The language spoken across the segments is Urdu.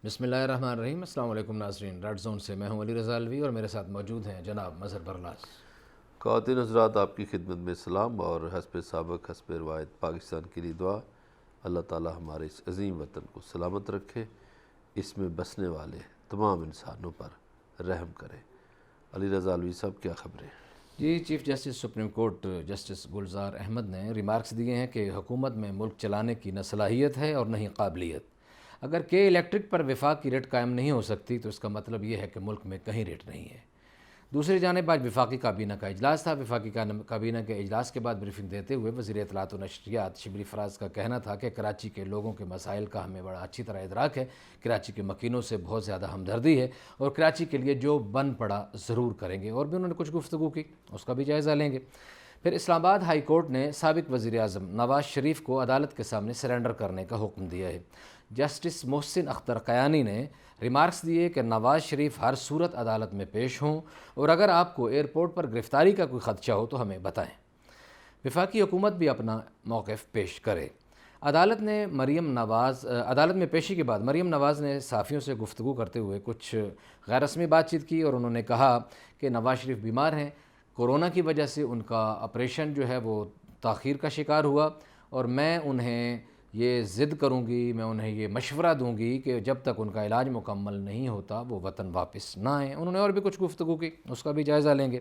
بسم اللہ الرحمن الرحیم۔ السلام علیکم ناظرین، ریڈ زون سے میں ہوں علی رضا الوی اور میرے ساتھ موجود ہیں جناب مظہر برلاس۔ خواتین حضرات، آپ کی خدمت میں سلام اور حسب سابق حسب روایت پاکستان کے لیے دعا۔ اللہ تعالی ہمارے اس عظیم وطن کو سلامت رکھے، اس میں بسنے والے تمام انسانوں پر رحم کرے۔ علی رضا الوی صاحب، کیا خبریں؟ جی، chief justice supreme court justice Gulzar Ahmed نے ریمارکس دیے ہیں کہ حکومت میں ملک چلانے کی نہ صلاحیت ہے اور نہ ہی قابلیت۔ اگر کے الیکٹرک پر وفاق کی ریٹ قائم نہیں ہو سکتی تو اس کا مطلب یہ ہے کہ ملک میں کہیں ریٹ نہیں ہے۔ دوسری جانب آج وفاقی کابینہ کا اجلاس تھا۔ وفاقی کابینہ کے اجلاس کے بعد بریفنگ دیتے ہوئے وزیر اطلاعات و نشریات شبلی فراز کا کہنا تھا کہ کراچی کے لوگوں کے مسائل کا ہمیں بڑا اچھی طرح ادراک ہے، کراچی کے مکینوں سے بہت زیادہ ہمدردی ہے اور کراچی کے لیے جو بن پڑا ضرور کریں گے۔ اور بھی انہوں نے کچھ گفتگو کی، اس کا بھی جائزہ لیں گے۔ پھر اسلام آباد ہائی کورٹ نے سابق وزیر اعظم نواز شریف کو عدالت کے سامنے سرنڈر کرنے کا حکم دیا ہے۔ جسٹس محسن اختر قیانی نے ریمارکس دیے کہ نواز شریف ہر صورت عدالت میں پیش ہوں اور اگر آپ کو ایئرپورٹ پر گرفتاری کا کوئی خدشہ ہو تو ہمیں بتائیں۔ وفاقی حکومت بھی اپنا موقف پیش کرے۔ عدالت میں پیشی کے بعد مریم نواز نے صحافیوں سے گفتگو کرتے ہوئے کچھ غیر رسمی بات چیت کی اور انہوں نے کہا کہ نواز شریف بیمار ہیں، کورونا کی وجہ سے ان کا آپریشن جو ہے وہ تاخیر کا شکار ہوا اور میں انہیں یہ ضد کروں گی، میں انہیں یہ مشورہ دوں گی کہ جب تک ان کا علاج مکمل نہیں ہوتا وہ وطن واپس نہ آئیں۔ انہوں نے اور بھی کچھ گفتگو کی، اس کا بھی جائزہ لیں گے۔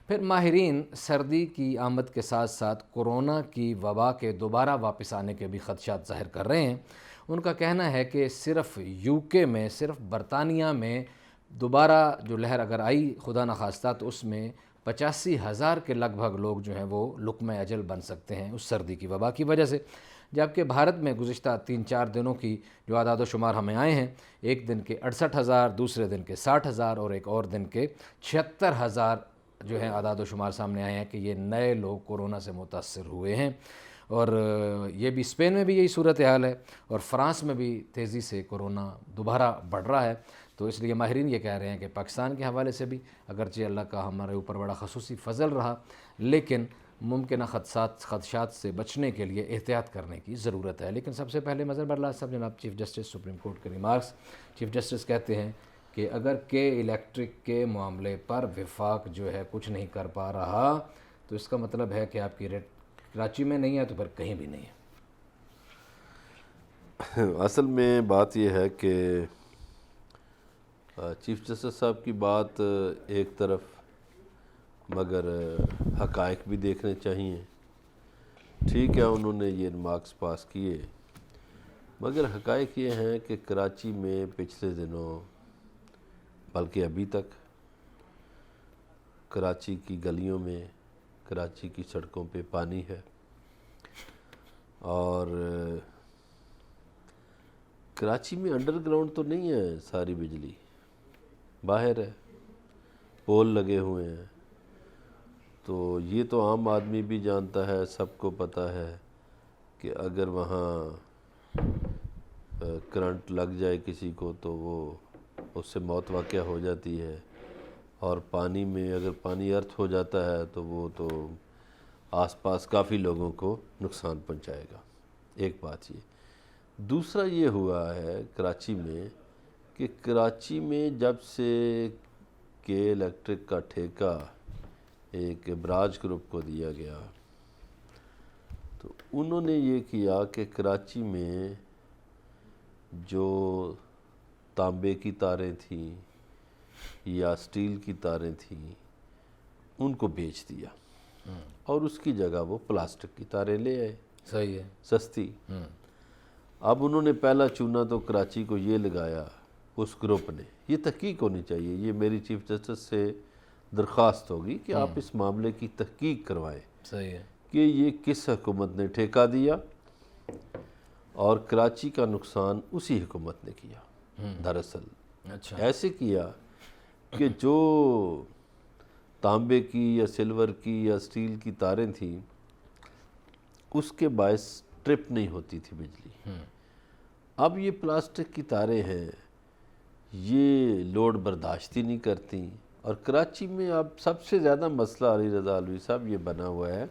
پھر ماہرین سردی کی آمد کے ساتھ ساتھ کورونا کی وبا کے دوبارہ واپس آنے کے بھی خدشات ظاہر کر رہے ہیں۔ ان کا کہنا ہے کہ صرف یوکے میں، صرف برطانیہ میں دوبارہ جو لہر اگر آئی خدا نخواستہ تو اس میں 85,000 کے لگ بھگ لوگ جو ہیں وہ لقمہ اجل بن سکتے ہیں اس سردی کی وبا کی وجہ سے۔ جبکہ بھارت میں گزشتہ 3-4 دنوں کی جو اعداد و شمار ہمیں آئے ہیں، ایک دن کے 68,000، دوسرے دن کے 60,000 اور ایک اور دن کے 76,000 جو ہیں اعداد و شمار سامنے آئے ہیں کہ یہ نئے لوگ کورونا سے متاثر ہوئے ہیں۔ اور یہ بھی اسپین میں بھی یہی صورتحال ہے اور فرانس میں بھی تیزی سے کورونا دوبارہ بڑھ رہا ہے۔ تو اس لیے ماہرین یہ کہہ رہے ہیں کہ پاکستان کے حوالے سے بھی اگرچہ اللہ کا ہمارے اوپر بڑا خصوصی فضل رہا، لیکن ممکنہ خدشات سے بچنے کے لیے احتیاط کرنے کی ضرورت ہے۔ لیکن سب سے پہلے مظہر برلاس صاحب، جناب چیف جسٹس سپریم کورٹ کے ریمارکس۔ چیف جسٹس کہتے ہیں کہ اگر کے الیکٹرک کے معاملے پر وفاق جو ہے کچھ نہیں کر پا رہا تو اس کا مطلب ہے کہ آپ کی ریٹ کراچی میں نہیں ہے تو پھر کہیں بھی نہیں ہے۔ اصل میں بات یہ ہے کہ چیف جسٹس صاحب کی بات ایک طرف، مگر حقائق بھی دیکھنے چاہیے۔ ٹھیک ہے، انہوں نے یہ ریمارکس پاس کیے، مگر حقائق یہ ہیں کہ کراچی میں پچھلے دنوں بلکہ ابھی تک کراچی کی گلیوں میں، کراچی کی سڑکوں پہ پانی ہے اور کراچی میں انڈر گراؤنڈ تو نہیں ہے ساری بجلی، باہر ہے، پول لگے ہوئے ہیں۔ تو یہ تو عام آدمی بھی جانتا ہے، سب کو پتہ ہے کہ اگر وہاں کرنٹ لگ جائے کسی کو تو وہ اس سے موت واقع ہو جاتی ہے، اور پانی میں اگر پانی ارتھ ہو جاتا ہے تو وہ تو آس پاس کافی لوگوں کو نقصان پہنچائے گا۔ ایک بات یہ۔ دوسرا یہ ہوا ہے کراچی میں کہ کراچی میں جب سے کے الیکٹرک کا ٹھیکہ ایک براج گروپ کو دیا گیا تو انہوں نے یہ کیا کہ کراچی میں جو تانبے کی تاریں تھیں یا سٹیل کی تاریں تھیں ان کو بیچ دیا اور اس کی جگہ وہ پلاسٹک کی تاریں لے آئے، صحیح ہے، سستی۔ اب انہوں نے پہلا چونا تو کراچی کو یہ لگایا اس گروپ نے۔ یہ تحقیق ہونی چاہیے، یہ میری چیف جسٹس سے درخواست ہوگی کہ آپ اس معاملے کی تحقیق کروائیں صحیح ہے کہ یہ کس حکومت نے ٹھیکہ دیا اور کراچی کا نقصان اسی حکومت نے کیا۔ دراصل اچھا، ایسے کیا کہ جو تانبے کی یا سلور کی یا سٹیل کی تاریں تھیں اس کے باعث ٹرپ نہیں ہوتی تھی بجلی۔ اب یہ پلاسٹک کی تاریں ہیں، یہ لوڈ برداشت ہی نہیں کرتی، اور کراچی میں اب سب سے زیادہ مسئلہ علی رضا الوی صاحب یہ بنا ہوا ہے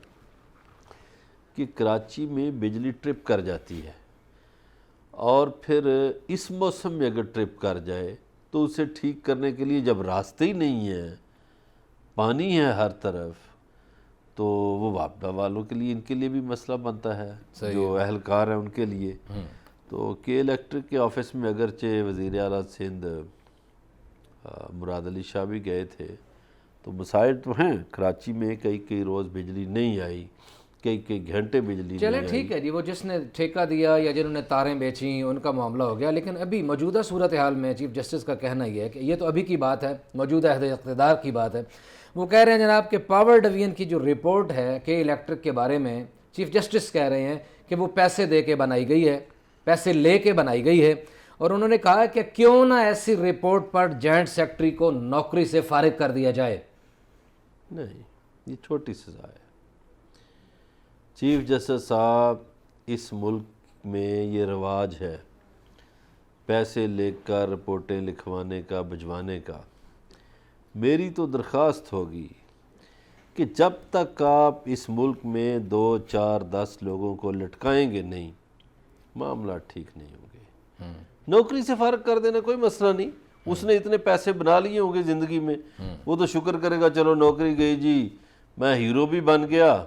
کہ کراچی میں بجلی ٹرپ کر جاتی ہے اور پھر اس موسم میں اگر ٹرپ کر جائے تو اسے ٹھیک کرنے کے لیے جب راستے ہی نہیں ہیں، پانی ہے ہر طرف، تو وہ وابڈا والوں کے لیے، ان کے لیے بھی مسئلہ بنتا ہے، جو اہلکار ہیں ان کے لیے۔ تو کے الیکٹرک کے آفس میں اگرچہ وزیر اعلیٰ سندھ مراد علی شاہ بھی گئے تھے، تو مسائل تو ہیں۔ کراچی میں کئی روز بجلی نہیں آئی، کئی گھنٹے بجلی چلے نہیں آئی۔ ٹھیک ہے جی، وہ جس نے ٹھیکہ دیا یا جنہوں نے تاریں بیچیں ان کا معاملہ ہو گیا، لیکن ابھی موجودہ صورتحال میں چیف جسٹس کا کہنا یہ ہے کہ یہ تو ابھی کی بات ہے، موجودہ عہد اقتدار کی بات ہے۔ وہ کہہ رہے ہیں جناب کہ پاور ڈویژن کی جو رپورٹ ہے کہ الیکٹرک کے بارے میں، چیف جسٹس کہہ رہے ہیں کہ وہ پیسے دے کے بنائی گئی ہے، پیسے لے کے بنائی گئی ہے، اور انہوں نے کہا کہ کیوں نہ ایسی رپورٹ پر جوائنٹ سیکرٹری کو نوکری سے فارغ کر دیا جائے۔ نہیں، یہ چھوٹی سزا ہے۔ چیف جسٹس صاحب، اس ملک میں یہ رواج ہے پیسے لے کر رپورٹیں لکھوانے کا، بھجوانے کا۔ میری تو درخواست ہوگی کہ جب تک آپ اس ملک میں 2 4 10 لوگوں کو لٹکائیں گے نہیں، معاملہ ٹھیک نہیں ہوں گے۔ نوکری سے فارغ کر دینا کوئی مسئلہ نہیں، اس نے اتنے پیسے بنا لیے ہوں گے زندگی میں، وہ تو شکر کرے گا، چلو نوکری گئی جی، میں ہیرو بھی بن گیا،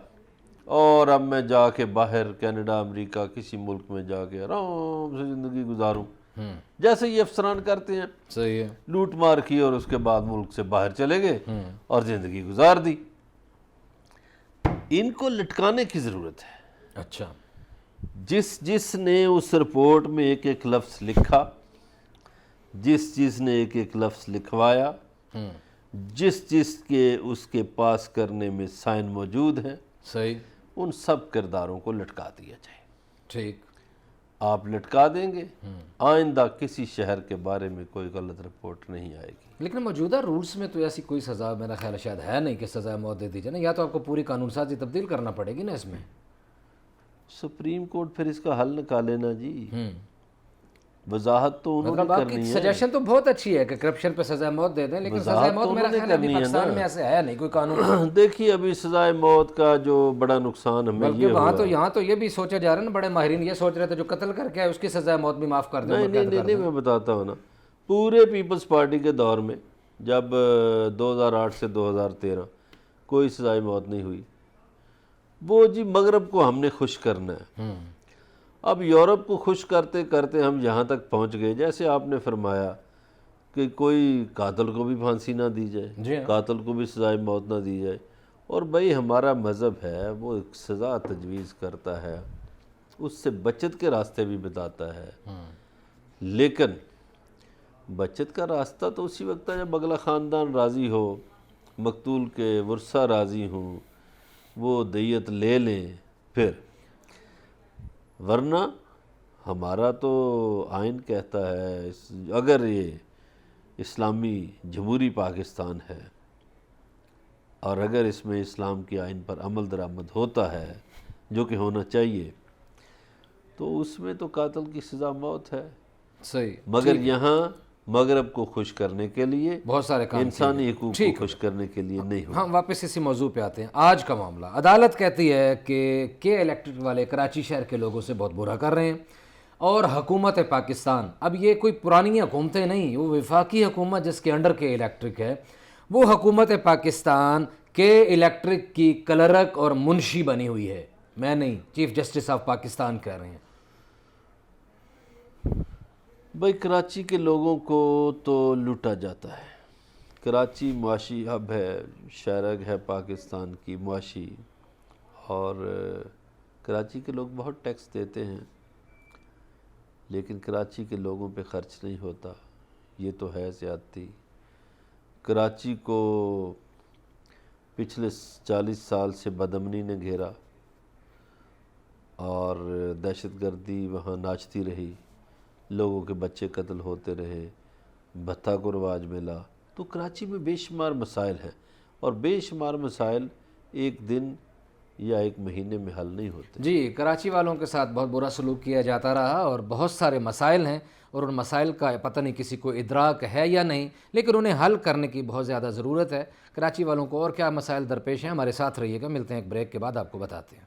اور اب میں جا کے باہر کینیڈا، امریکہ، کسی ملک میں جا کے آرام سے زندگی گزاروں، جیسے یہ افسران کرتے ہیں۔ صحیح ہے۔ لوٹ مار کی اور اس کے بعد ملک سے باہر چلے گئے اور زندگی گزار دی۔ ان کو لٹکانے کی ضرورت ہے۔ اچھا، جس نے اس رپورٹ میں ایک لفظ لکھا، جس نے ایک لفظ لکھوایا، جس کے اس کے پاس کرنے میں سائن موجود ہیں، صحیح، ان سب کرداروں کو لٹکا دیا جائے۔ ٹھیک۔ آپ لٹکا دیں گے، آئندہ کسی شہر کے بارے میں کوئی غلط رپورٹ نہیں آئے گی۔ لیکن موجودہ رولز میں تو ایسی کوئی سزا میرا خیال ہے شاید ہے نہیں کہ سزائے موت دے دی جائے نا، یا تو آپ کو پوری قانون سازی تبدیل کرنا پڑے گی نا اس میں۔ سپریم کورٹ پھر اس کا حل نکالے نا جی، وضاحت تو انہوں نے مطلب آپ کرنی کی ہے۔ سجیشن تو بہت اچھی ہے کہ کرپشن پہ سزائے موت دے دیں، لیکن سزائے موت میرا خیال ہے ابھی پاکستان میں ایسے ہے نہیں کوئی قانون۔ دیکھیے ابھی سزائے موت کا جو بڑا نقصان ہمیں بلکہ یہ وہاں ہوا، تو یہاں تو یہ بھی سوچا جا رہا ہے نا، بڑے ماہرین یہ سوچ رہے تھے جو قتل کر کے ہے اس کی سزائے موت بھی معاف کر دیں، عمر قید کر نہیں، دیں۔ میں بتاتا ہوں نا، پورے پیپلز پارٹی کے دور میں جب 2008 سے 2013 کوئی سزائے موت نہیں ہوئی، وہ جی مغرب کو ہم نے خوش کرنا ہے۔ اب یورپ کو خوش کرتے کرتے ہم یہاں تک پہنچ گئے، جیسے آپ نے فرمایا کہ کوئی قاتل کو بھی پھانسی نہ دی جی جائے، ہاں۔ قاتل کو بھی سزائے موت نہ دی جائے، اور بھائی ہمارا مذہب ہے وہ ایک سزا تجویز کرتا ہے، اس سے بچت کے راستے بھی بتاتا ہے، لیکن بچت کا راستہ تو اسی وقت ہے جب اگلا خاندان راضی ہو، مقتول کے ورثہ راضی ہوں، وہ دیت لے لیں، پھر ورنہ ہمارا تو آئین کہتا ہے اگر یہ اسلامی جمہوری پاکستان ہے اور اگر اس میں اسلام کے آئین پر عمل درآمد ہوتا ہے جو کہ ہونا چاہیے، تو اس میں تو قاتل کی سزا موت ہے۔ صحیح، مگر یہاں مغرب کو خوش کرنے کے لیے، بہت سارے کام انسانی حقوق کو خوش کرنے کے لیے نہیں ہوا۔ ہم واپس اسی موضوع پہ آتے ہیں۔ آج کا معاملہ، عدالت کہتی ہے کہ کے الیکٹرک والے کراچی شہر کے لوگوں سے بہت برا کر رہے ہیں، اور حکومت پاکستان، اب یہ کوئی پرانی حکومتیں نہیں، وہ وفاقی حکومت جس کے انڈر کے الیکٹرک ہے، وہ حکومت پاکستان کے الیکٹرک کی کلرک اور منشی بنی ہوئی ہے، میں نہیں، چیف جسٹس آف پاکستان کہہ رہے ہیں۔ بھائی کراچی کے لوگوں کو تو لوٹا جاتا ہے، کراچی معاشی ہب ہے، شہرگ ہے پاکستان کی معاشی، اور کراچی کے لوگ بہت ٹیکس دیتے ہیں، لیکن کراچی کے لوگوں پہ خرچ نہیں ہوتا، یہ تو ہے زیادتی۔ کراچی کو پچھلے 40 سال سے بدامنی نے گھیرا اور دہشت گردی وہاں ناچتی رہی، لوگوں کے بچے قتل ہوتے رہے، بھتہ کو رواج ملا، تو کراچی میں بے شمار مسائل ہیں، اور بے شمار مسائل ایک دن یا ایک مہینے میں حل نہیں ہوتے۔ جی، کراچی والوں کے ساتھ بہت برا سلوک کیا جاتا رہا، اور بہت سارے مسائل ہیں، اور ان مسائل کا پتہ نہیں کسی کو ادراک ہے یا نہیں، لیکن انہیں حل کرنے کی بہت زیادہ ضرورت ہے۔ کراچی والوں کو اور کیا مسائل درپیش ہیں، ہمارے ساتھ رہیے گا، ملتے ہیں ایک بریک کے بعد، آپ کو بتاتے ہیں۔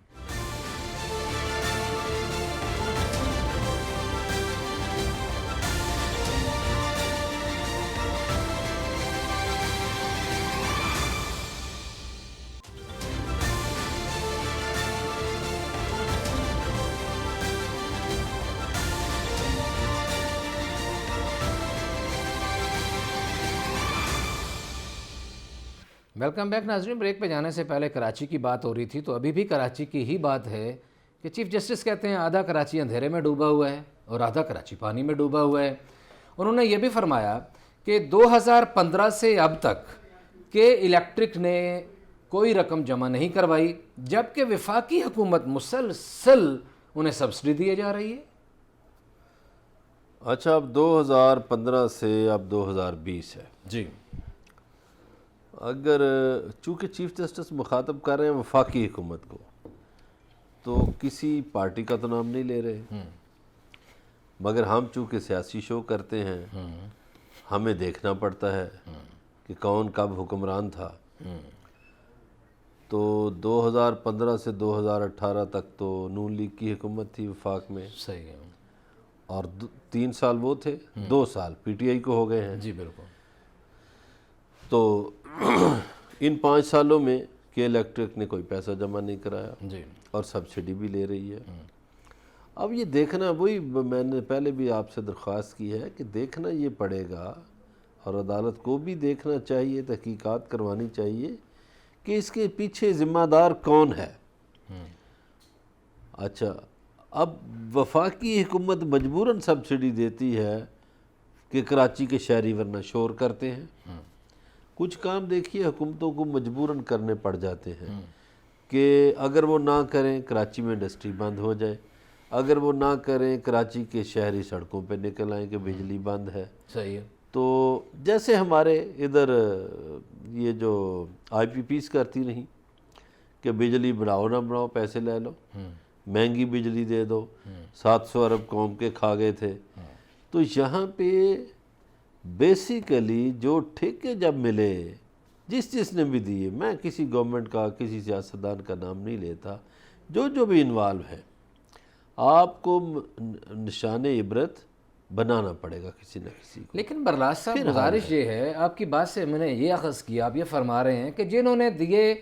ویلکم بیک ناظرین. بریک پہ جانے سے پہلے کراچی کی بات ہو رہی تھی تو ابھی بھی کراچی کی ہی بات ہے کہ چیف جسٹس کہتے ہیں آدھا کراچی اندھیرے میں ڈوبا ہوا ہے اور آدھا کراچی پانی میں ڈوبا ہوا ہے. انہوں نے یہ بھی فرمایا کہ 2015 سے اب تک کہ الیکٹرک نے کوئی رقم جمع نہیں کروائی جبکہ وفاقی حکومت مسلسل انہیں سبسڈی دیے جا رہی ہے. اچھا، اب 2015 سے اب 2020 ہے. جی اگر چونکہ چیف جسٹس مخاطب کر رہے ہیں وفاقی حکومت کو، تو کسی پارٹی کا تو نام نہیں لے رہے، مگر ہم چونکہ سیاسی شو کرتے ہیں ہمیں دیکھنا پڑتا ہے کہ کون کب حکمران تھا. تو 2015 سے 2018 تک تو نون لیگ کی حکومت تھی وفاق میں، صحیح ہے. اور 3 سال وہ تھے، 2 سال پی ٹی آئی کو ہو گئے ہیں. جی بالکل. تو ان 5 سالوں میں کہ الیکٹرک نے کوئی پیسہ جمع نہیں کرایا جی اور سبسڈی بھی لے رہی ہے. اب یہ دیکھنا، وہی میں نے پہلے بھی آپ سے درخواست کی ہے کہ دیکھنا یہ پڑے گا اور عدالت کو بھی دیکھنا چاہیے، تحقیقات کروانی چاہیے کہ اس کے پیچھے ذمہ دار کون ہے. اچھا، اب وفاقی حکومت مجبوراً سبسڈی دیتی ہے کہ کراچی کے شہری ورنہ شور کرتے ہیں. کچھ کام دیکھیے حکومتوں کو مجبوراً کرنے پڑ جاتے ہیں کہ اگر وہ نہ کریں کراچی میں انڈسٹری بند ہو جائے، اگر وہ نہ کریں کراچی کے شہری سڑکوں پہ نکل آئیں کہ بجلی بند ہے. صحیح ہے. تو جیسے ہمارے ادھر یہ جو آئی پی پیز کرتی رہیں کہ بجلی بڑھاؤ نہ بڑھاؤ پیسے لے لو، مہنگی بجلی دے دو، 700 ارب قوم کے کھا گئے تھے. تو یہاں پہ بیسیکلی جو ٹھیکے جب ملے جس نے بھی دیے، میں کسی گورنمنٹ کا کسی سیاستدان کا نام نہیں لیتا، جو بھی انوالو ہے، آپ کو نشان عبرت بنانا پڑے گا کسی نہ کسی کو. لیکن برلاس صاحب گزارش یہ ہے، آپ کی بات سے میں نے یہ اخذ کیا، آپ یہ فرما رہے ہیں کہ جنہوں نے دیے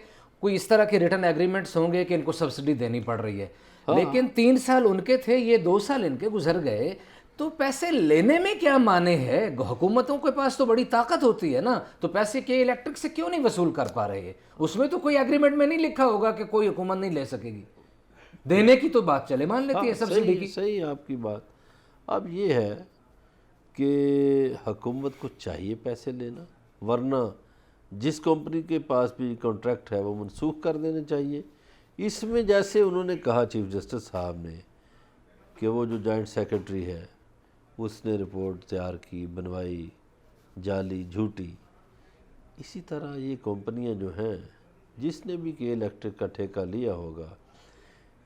کوئی اس طرح کے ریٹرن ایگریمنٹس ہوں گے کہ ان کو سبسڈی دینی پڑ رہی ہے، لیکن 3 سال ان کے تھے، یہ 2 سال ان کے گزر گئے، تو پیسے لینے میں کیا معنی ہے؟ حکومتوں کے پاس تو بڑی طاقت ہوتی ہے نا، تو پیسے کے الیکٹرک سے کیوں نہیں وصول کر پا رہے ہیں؟ اس میں تو کوئی ایگریمنٹ میں نہیں لکھا ہوگا کہ کوئی حکومت نہیں لے سکے گی. دینے کی تو بات چلے مان لیتی ہے سبسڈی کی. صحیح آپ کی بات. اب یہ ہے کہ حکومت کو چاہیے پیسے لینا، ورنہ جس کمپنی کے پاس بھی کانٹریکٹ ہے وہ منسوخ کر دینے چاہیے. اس میں جیسے انہوں نے کہا چیف جسٹس صاحب نے کہ وہ جو جوائنٹ سیکرٹری ہے اس نے رپورٹ تیار کی، بنوائی، جعلی، جھوٹی، اسی طرح یہ کمپنیاں جو ہیں جس نے بھی کہ الیکٹرک کا ٹھیکہ لیا ہوگا،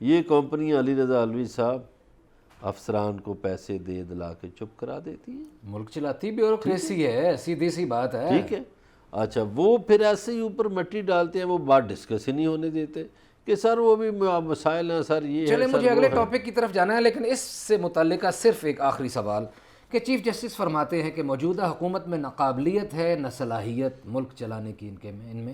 یہ کمپنیاں علی رضا علوی صاحب افسران کو پیسے دے دلا کے چپ کرا دیتی ہیں. ملک چلاتی بیوروکریسی ہے، سیدھی سی بات ہے. ٹھیک ہے. اچھا، وہ پھر ایسے ہی اوپر مٹی ڈالتے ہیں، وہ بات ڈسکس ہی نہیں ہونے دیتے کہ سر وہ بھی مسائل ہیں، سر یہ ہے. چلے مجھے اگلے ٹاپک کی طرف جانا ہے، لیکن اس سے متعلقہ صرف ایک آخری سوال کہ چیف جسٹس فرماتے ہیں کہ موجودہ حکومت میں نہ قابلیت ہے نہ صلاحیت ملک چلانے کی ان میں.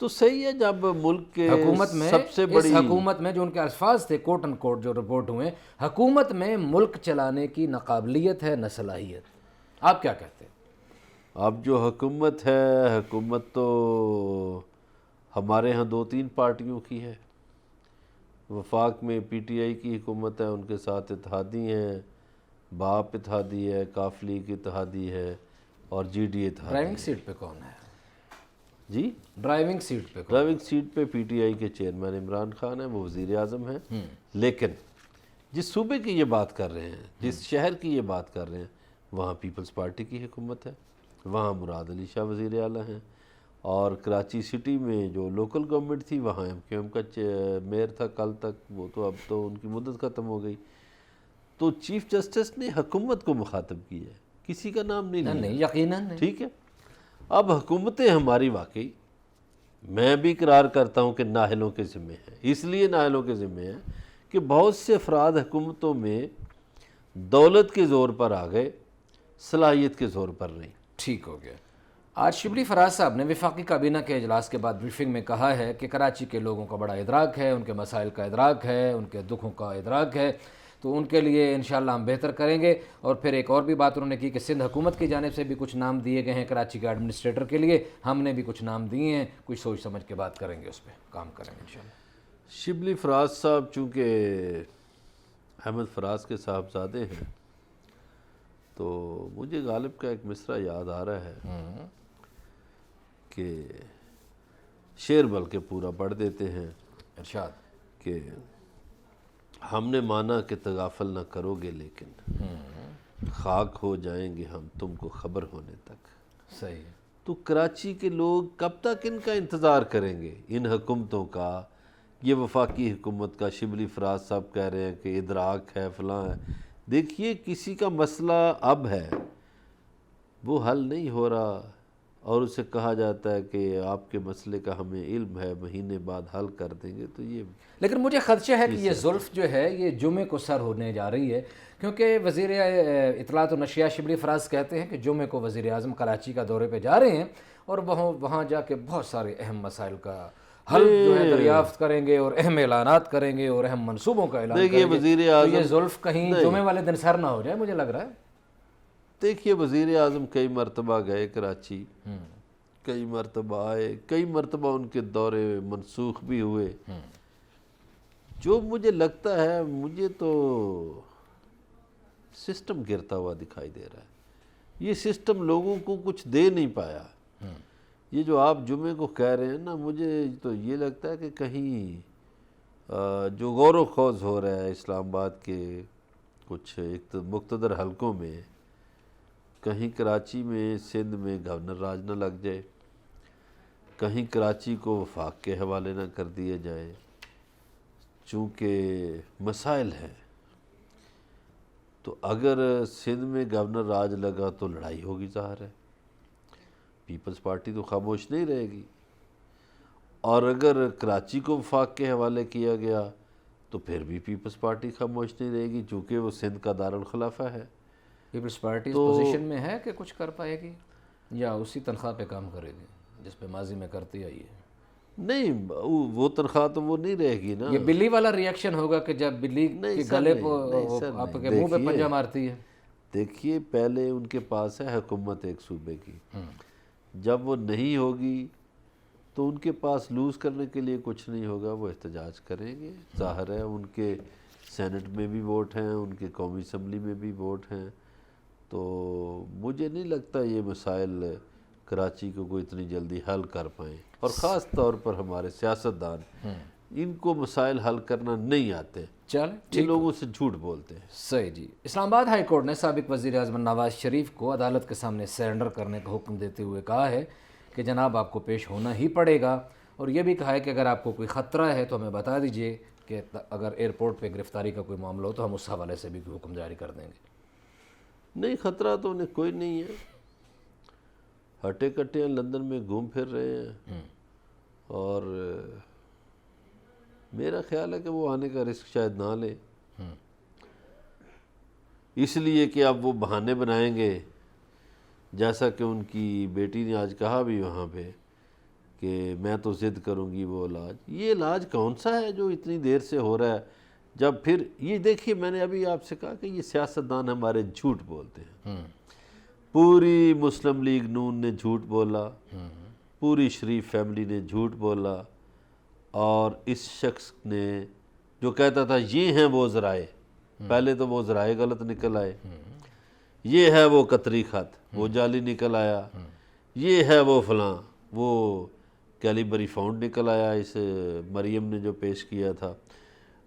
تو صحیح ہے، جب ملک کے حکومت میں سب سے بڑی اس حکومت میں جو ان کے الفاظ تھے کوٹ ان کوٹ جو رپورٹ ہوئے، حکومت میں ملک چلانے کی نہ قابلیت ہے نہ صلاحیت، آپ کیا کہتے ہیں؟ اب جو حکومت ہے، حکومت تو ہمارے ہاں 2-3 پارٹیوں کی ہے. وفاق میں پی ٹی آئی کی حکومت ہے، ان کے ساتھ اتحادی ہیں، باپ اتحادی ہے، کاف لیگ اتحادی ہے اور جی ڈی اتحادی. ڈرائیونگ سیٹ پہ کون ہے؟ جی، ڈرائیونگ سیٹ پہ ڈرائیونگ سیٹ پہ پی ٹی آئی کے چیئرمین عمران خان ہیں، وہ وزیر اعظم ہیں. لیکن جس صوبے کی یہ بات کر رہے ہیں، جس شہر کی یہ بات کر رہے ہیں، وہاں پیپلز پارٹی کی حکومت ہے، وہاں مراد علی شاہ وزیر اعلیٰ ہیں. اور کراچی سٹی میں جو لوکل گورنمنٹ تھی وہاں ایم کیو ایم کا میئر تھا کل تک، وہ تو اب تو ان کی مدت ختم ہو گئی. تو چیف جسٹس نے حکومت کو مخاطب کی ہے، کسی کا نام نہیں لیا. نہیں، یقیناً نہیں. ٹھیک ہے. اب حکومتیں ہماری واقعی میں بھی اقرار کرتا ہوں کہ نااہلوں کے ذمے ہیں. اس لیے نااہلوں کے ذمے ہیں کہ بہت سے افراد حکومتوں میں دولت کے زور پر آ گئے، صلاحیت کے زور پر نہیں. ٹھیک ہو گیا. آج شبلی فراز صاحب نے وفاقی کابینہ کے اجلاس کے بعد بریفنگ میں کہا ہے کہ کراچی کے لوگوں کا بڑا ادراک ہے، ان کے مسائل کا ادراک ہے، ان کے دکھوں کا ادراک ہے. تو ان کے لیے انشاءاللہ ہم بہتر کریں گے. اور پھر ایک اور بھی بات انہوں نے کی کہ سندھ حکومت کی جانب سے بھی کچھ نام دیے گئے ہیں کراچی کے ایڈمنسٹریٹر کے لیے, ہم نے بھی کچھ نام دیے ہیں, کچھ سوچ سمجھ کے بات کریں گے, اس پہ کام کریں گے انشاءاللہ. شبلی فراز صاحب چونکہ احمد فراز کے صاحبزادے ہیں تو مجھے غالب کا ایک مصرع یاد آ رہا ہے کہ شعر بلکہ پورا پڑھ دیتے ہیں. ارشاد. کہ ہم نے مانا کہ تغافل نہ کرو گے لیکن خاک ہو جائیں گے ہم تم کو خبر ہونے تک. صحیح ہے. تو کراچی کے لوگ کب تک ان کا انتظار کریں گے, ان حکومتوں کا, یہ وفاقی حکومت کا. شبلی فراز صاحب کہہ رہے ہیں کہ ادراک ہے فلاں ہے. دیکھیے کسی کا مسئلہ اب ہے وہ حل نہیں ہو رہا اور اسے کہا جاتا ہے کہ آپ کے مسئلے کا ہمیں علم ہے, مہینے بعد حل کر دیں گے. تو یہ لیکن مجھے خدشہ ہے کہ یہ زلف جو ہے یہ جمعے کو سر ہونے جا رہی ہے, کیونکہ وزیر اطلاعات و نشریات شبلی فراز کہتے ہیں کہ جمعے کو وزیر اعظم کراچی کا دورے پہ جا رہے ہیں اور وہاں جا کے بہت سارے اہم مسائل کا حل جو ہے دریافت کریں گے اور اہم اعلانات کریں گے اور اہم منصوبوں کا اعلان کریں گے. وزیر تو اعظم یہ زلف کہیں جمعے والے دن سر نہ ہو جائے, مجھے لگ رہا ہے. دیکھیے وزیر اعظم کئی مرتبہ گئے کراچی, کئی مرتبہ آئے, کئی مرتبہ ان کے دورے منسوخ بھی ہوئے. جو مجھے لگتا ہے مجھے تو سسٹم گرتا ہوا دکھائی دے رہا ہے. یہ سسٹم لوگوں کو کچھ دے نہیں پایا. یہ جو آپ جمعے کو کہہ رہے ہیں نا, مجھے تو یہ لگتا ہے کہ کہیں جو غور و خوض ہو رہا ہے اسلام آباد کے کچھ مقتدر حلقوں میں, کہیں کراچی میں سندھ میں گورنر راج نہ لگ جائے, کہیں کراچی کو وفاق کے حوالے نہ کر دیا جائے. چونکہ مسائل ہیں تو اگر سندھ میں گورنر راج لگا تو لڑائی ہوگی ظاہر ہے. پیپلز پارٹی تو خاموش نہیں رہے گی, اور اگر کراچی کو وفاق کے حوالے کیا گیا تو پھر بھی پیپلز پارٹی خاموش نہیں رہے گی چونکہ وہ سندھ کا دارالخلافہ ہے. پیپلز پارٹی اس پوزیشن میں ہے کہ کچھ کر پائے گی یا اسی تنخواہ پہ کام کرے گی جس پہ ماضی میں کرتی آئی ہے؟ نہیں, وہ تنخواہ تو وہ نہیں رہے گی نا. یہ بلی والا ریاکشن ہوگا کہ جب بلی کے گلے پہ آپ کے منہ پہ پنجہ مارتی ہے. دیکھیے پہلے ان کے پاس ہے حکومت ایک صوبے کی, جب وہ نہیں ہوگی تو ان کے پاس لوز کرنے کے لیے کچھ نہیں ہوگا, وہ احتجاج کریں گے. ظاہر ہے ان کے سینٹ میں بھی ووٹ ہیں, ان کے قومی اسمبلی میں بھی ووٹ ہیں. تو مجھے نہیں لگتا یہ مسائل کراچی کو کوئی اتنی جلدی حل کر پائیں, اور خاص طور پر ہمارے سیاستدان ان کو مسائل حل کرنا نہیں آتے. چلیں یہ لوگوں سے جھوٹ بولتے ہیں. صحیح جی. اسلام آباد ہائی کورٹ نے سابق وزیر اعظم نواز شریف کو عدالت کے سامنے سرنڈر کرنے کا حکم دیتے ہوئے کہا ہے کہ جناب آپ کو پیش ہونا ہی پڑے گا, اور یہ بھی کہا ہے کہ اگر آپ کو کوئی خطرہ ہے تو ہمیں بتا دیجئے کہ اگر ایئرپورٹ پہ گرفتاری کا کوئی معاملہ ہو تو ہم اس حوالے سے بھی کوئی حکم جاری کر دیں گے. نہیں, خطرہ تو انہیں کوئی نہیں ہے. ہٹے کٹے لندن میں گھوم پھر رہے ہیں, اور میرا خیال ہے کہ وہ آنے کا رسک شاید نہ لیں, اس لیے کہ اب وہ بہانے بنائیں گے. جیسا کہ ان کی بیٹی نے آج کہا بھی وہاں پہ کہ میں تو ضد کروں گی وہ علاج. یہ علاج کون سا ہے جو اتنی دیر سے ہو رہا ہے؟ جب پھر یہ دیکھیے, میں نے ابھی آپ سے کہا کہ یہ سیاستدان ہمارے جھوٹ بولتے ہیں. پوری مسلم لیگ نون نے جھوٹ بولا, پوری شریف فیملی نے جھوٹ بولا, اور اس شخص نے جو کہتا تھا یہ ہیں وہ ذرائع, پہلے تو وہ ذرائع غلط نکل آئے. یہ ہے وہ قطری خط, وہ جعلی نکل آیا. یہ ہے وہ فلاں, وہ کیلیبری فاؤنڈ نکل آیا اس مریم نے جو پیش کیا تھا.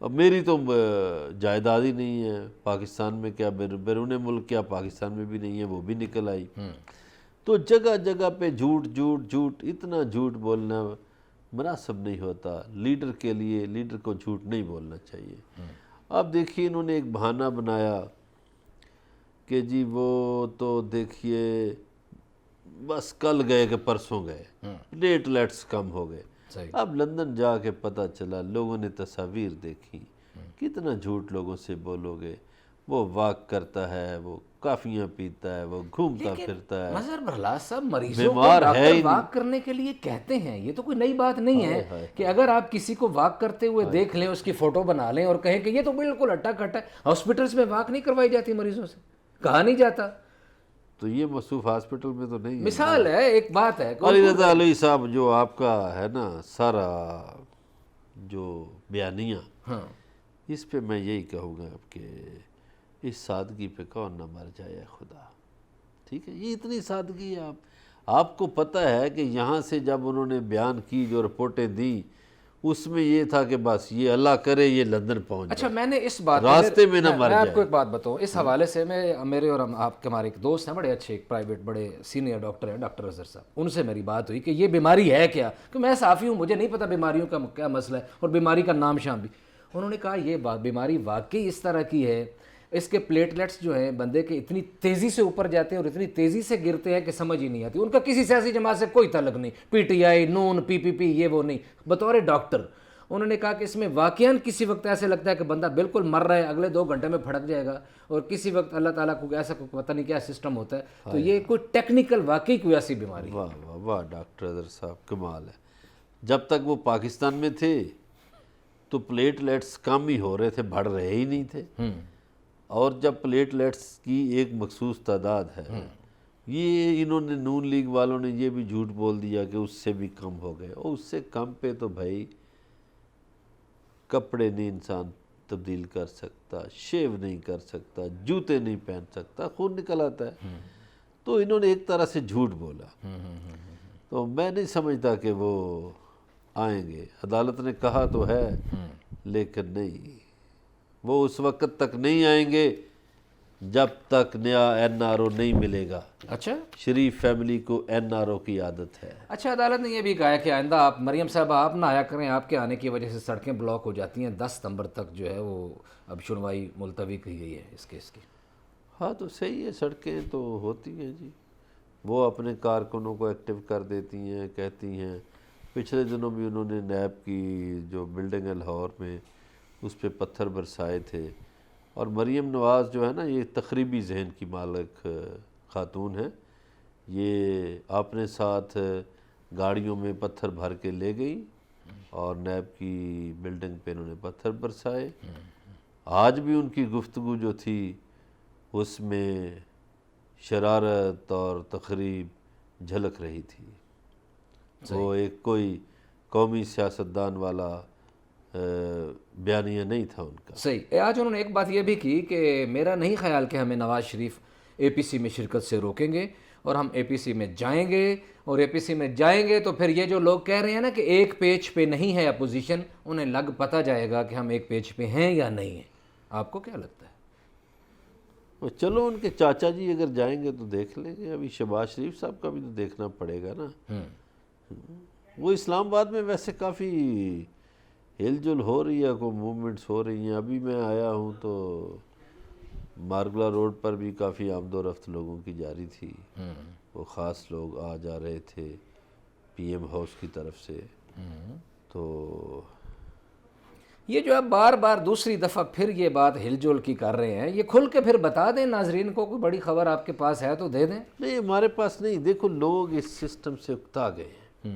اب میری تو جائیداد ہی نہیں ہے پاکستان میں, کیا بیرون ملک, کیا پاکستان میں بھی نہیں ہے, وہ بھی نکل آئی. تو جگہ جگہ پہ جھوٹ جھوٹ جھوٹ, اتنا جھوٹ بولنا مناسب نہیں ہوتا. لیڈر کے لیے, لیڈر کو جھوٹ نہیں بولنا چاہیے. اب دیکھیے انہوں نے ایک بہانہ بنایا کہ جی وہ تو دیکھیے بس کل گئے کہ پرسوں گئے, ڈیٹلیٹس کم ہو گئے. اب لندن جا کے پتہ چلا, لوگوں نے تصاویر دیکھی, کتنا جھوٹ لوگوں سے بولو گے. وہ واک کرتا ہے، وہ کافیاں پیتا ہے، وہ گھومتا پھرتا ہے، مظہر برلاس صاحب مریضوں کو بیمار ہے ڈاکٹر ہی واک کرنے کے لیے کہتے ہیں، یہ تو کوئی نئی بات نہیں ہے کہ اگر آپ کسی کو واک کرتے ہوئے دیکھ لیں، اس کی فوٹو بنا لیں اور کہیں کہ یہ تو بالکل اٹا کٹا ہے۔ ہاسپٹلس میں واک نہیں کروائی جاتی مریضوں سے، کہا نہیں جاتا۔ تو یہ مصروف ہاسپٹل میں تو نہیں ہے۔ مثال ہے، ایک بات ہے۔ علی رضا علیہ صاحب جو آپ کا ہے نا سارا جو بیانیہ، ہاں، اس پہ میں یہی کہوں گا کہ اس سادگی پہ کون نہ مر جائے خدا، ٹھیک ہے؟ یہ اتنی سادگی ہے، آپ کو پتہ ہے کہ یہاں سے جب انہوں نے بیان کی جو رپورٹیں دیں، اس میں یہ تھا کہ بس یہ اللہ کرے یہ لندن پہنچ اچھا، جائے، میں نے اس بات راستے میں نہ مر میں آپ جائے۔ کو ایک بات بتاؤں اس حوالے سے، میرے اور آپ کے ہمارے ایک دوست ہیں بڑے اچھے، ایک پرائیویٹ بڑے سینئر ڈاکٹر ہیں، ڈاکٹر اظہر صاحب، ان سے میری بات ہوئی کہ یہ بیماری ہے کیا، کہ میں صحافی ہوں، مجھے نہیں پتہ بیماریوں کا کیا مسئلہ ہے اور بیماری کا نام شام بھی۔ انہوں نے کہا یہ بیماری واقعی اس طرح کی ہے، اس کے پلیٹلیٹس جو ہیں بندے کے اتنی تیزی سے اوپر جاتے ہیں اور اتنی تیزی سے گرتے ہیں کہ سمجھ ہی نہیں آتی۔ ان کا کسی سیاسی جماعت سے کوئی تعلق نہیں، پی ٹی آئی، نون، پی پی پی، یہ وہ نہیں۔ بطور ڈاکٹر انہوں نے کہا کہ اس میں واقعاً کسی وقت ایسے لگتا ہے کہ بندہ بالکل مر رہا ہے، اگلے 2 گھنٹے میں پھڑک جائے گا، اور کسی وقت اللہ تعالیٰ کو ایسا کوئی پتہ نہیں کیا سسٹم ہوتا ہے۔ تو یہ کوئی ٹیکنیکل واقعی کوئی ایسی بیماری ہے۔ واہ واہ واہ، ڈاکٹر اظہر صاحب کمال ہے۔ جب تک وہ پاکستان میں تھے تو پلیٹلیٹس کم ہی ہو رہے تھے، بڑھ رہے ہی نہیں تھے، اور جب پلیٹلیٹس کی ایک مخصوص تعداد ہے، یہ انہوں نے نون لیگ والوں نے یہ بھی جھوٹ بول دیا کہ اس سے بھی کم ہو گئے، اور اس سے کم پہ تو بھائی کپڑے نہیں انسان تبدیل کر سکتا، شیو نہیں کر سکتا، جوتے نہیں پہن سکتا، خون نکل آتا ہے۔ تو انہوں نے ایک طرح سے جھوٹ بولا، تو میں نہیں سمجھتا کہ وہ آئیں گے۔ عدالت نے کہا تو ہے لیکن نہیں، وہ اس وقت تک نہیں آئیں گے جب تک نیا این آر او نہیں ملے گا۔ اچھا شریف فیملی کو این آر او کی عادت ہے۔ اچھا، عدالت نے یہ بھی کہا ہے کہ آئندہ آپ مریم صاحبہ آپ نہ آیا کریں، آپ کے آنے کی وجہ سے سڑکیں بلاک ہو جاتی ہیں۔ 10 ستمبر تک جو ہے وہ اب سنوائی ملتوی کی گئی ہے اس کیس کی۔ ہاں تو صحیح ہے، سڑکیں تو ہوتی ہیں جی، وہ اپنے کارکنوں کو ایکٹیو کر دیتی ہیں، کہتی ہیں۔ پچھلے دنوں بھی انہوں نے نیب کی جو بلڈنگ ہے لاہور میں، اس پہ پتھر برسائے تھے، اور مریم نواز جو ہے نا یہ تخریبی ذہن کی مالک خاتون ہے، یہ اپنے ساتھ گاڑیوں میں پتھر بھر کے لے گئی اور نیب کی بلڈنگ پہ انہوں نے پتھر برسائے۔ آج بھی ان کی گفتگو جو تھی اس میں شرارت اور تخریب جھلک رہی تھی، وہ ایک کوئی قومی سیاستدان والا بیانیہ نہیں تھا ان کا۔ صحیح۔ آج انہوں نے ایک بات یہ بھی کی کہ میرا نہیں خیال کہ ہمیں نواز شریف اے پی سی میں شرکت سے روکیں گے، اور ہم اے پی سی میں جائیں گے، اور اے پی سی میں جائیں گے تو پھر یہ جو لوگ کہہ رہے ہیں نا کہ ایک پیج پہ نہیں ہے اپوزیشن، انہیں لگ پتہ جائے گا کہ ہم ایک پیج پہ ہیں یا نہیں ہیں۔ آپ کو کیا لگتا ہے؟ چلو ان کے چاچا جی اگر جائیں گے تو دیکھ لیں گے، ابھی شہباز شریف صاحب کا بھی تو دیکھنا پڑے گا نا۔ وہ اسلام آباد میں ویسے کافی ہل جل ہو رہی ہے، کوئی موومنٹس ہو رہی ہیں۔ ابھی میں آیا ہوں تو مارگلا روڈ پر بھی کافی آمد و رفت لوگوں کی جاری تھی، وہ خاص لوگ آ جا رہے تھے پی ایم ہاؤس کی طرف سے۔ تو یہ جو اب بار بار دوسری دفعہ پھر یہ بات ہل جول کی کر رہے ہیں، یہ کھل کے پھر بتا دیں ناظرین کو، کوئی بڑی خبر آپ کے پاس ہے تو دے دیں۔ نہیں، ہمارے پاس نہیں، دیکھو لوگ اس سسٹم سے اکتا گئے ہیں۔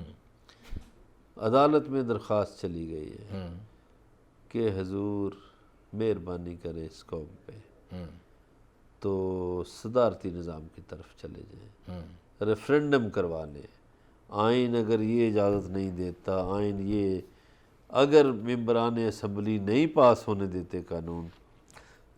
عدالت میں درخواست چلی گئی ہے کہ حضور مہربانی کرے اس قوم پہ، تو صدارتی نظام کی طرف چلے جائیں، ریفرینڈم کروا لیں۔ آئین اگر یہ اجازت نہیں دیتا، آئین یہ اگر ممبران اسمبلی نہیں پاس ہونے دیتے قانون،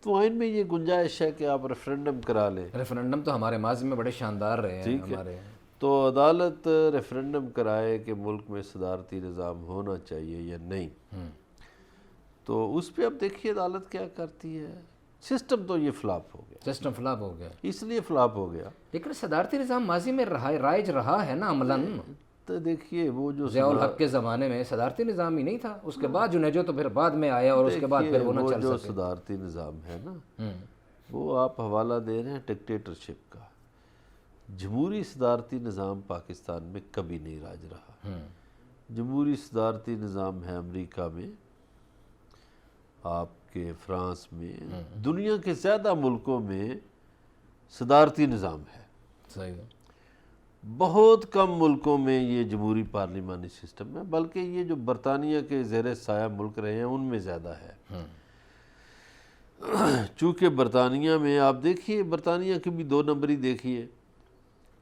تو آئین میں یہ گنجائش ہے کہ آپ ریفرینڈم کرا لیں۔ ریفرنڈم تو ہمارے ماضی میں بڑے شاندار رہے ہیں ٹھیک ہے، ہمارے۔ تو عدالت ریفرینڈم کرائے کہ ملک میں صدارتی نظام ہونا چاہیے یا نہیں، تو اس پہ اب دیکھیے عدالت کیا کرتی ہے۔ سسٹم تو یہ فلاپ ہو گیا، سسٹم فلاپ ہو گیا، اس لیے فلاپ ہو گیا۔ لیکن صدارتی نظام ماضی میں رائج رہا ہے نا عملاً۔ تو دیکھیے وہ جو ضیاء الحق کے زمانے میں صدارتی نظام ہی نہیں تھا، اس کے بعد جنیجو تو پھر بعد میں آیا، اور اس کے بعد پھر وہ نہ چل جو سکے۔ صدارتی نظام ہے نا، وہ آپ حوالہ دے رہے ہیں ڈکٹیٹرشپ کا۔ جمہوری صدارتی نظام پاکستان میں کبھی نہیں راج رہا۔ جمہوری صدارتی نظام ہے امریکہ میں، آپ کے، فرانس میں، دنیا کے زیادہ ملکوں میں صدارتی نظام ہے. صحیح ہے. بہت کم ملکوں میں یہ جمہوری پارلیمانی سسٹم ہے، بلکہ یہ جو برطانیہ کے زیر سایہ ملک رہے ہیں ان میں زیادہ ہے. چونکہ برطانیہ میں آپ دیکھیے، برطانیہ کی بھی 2 نمبری دیکھیے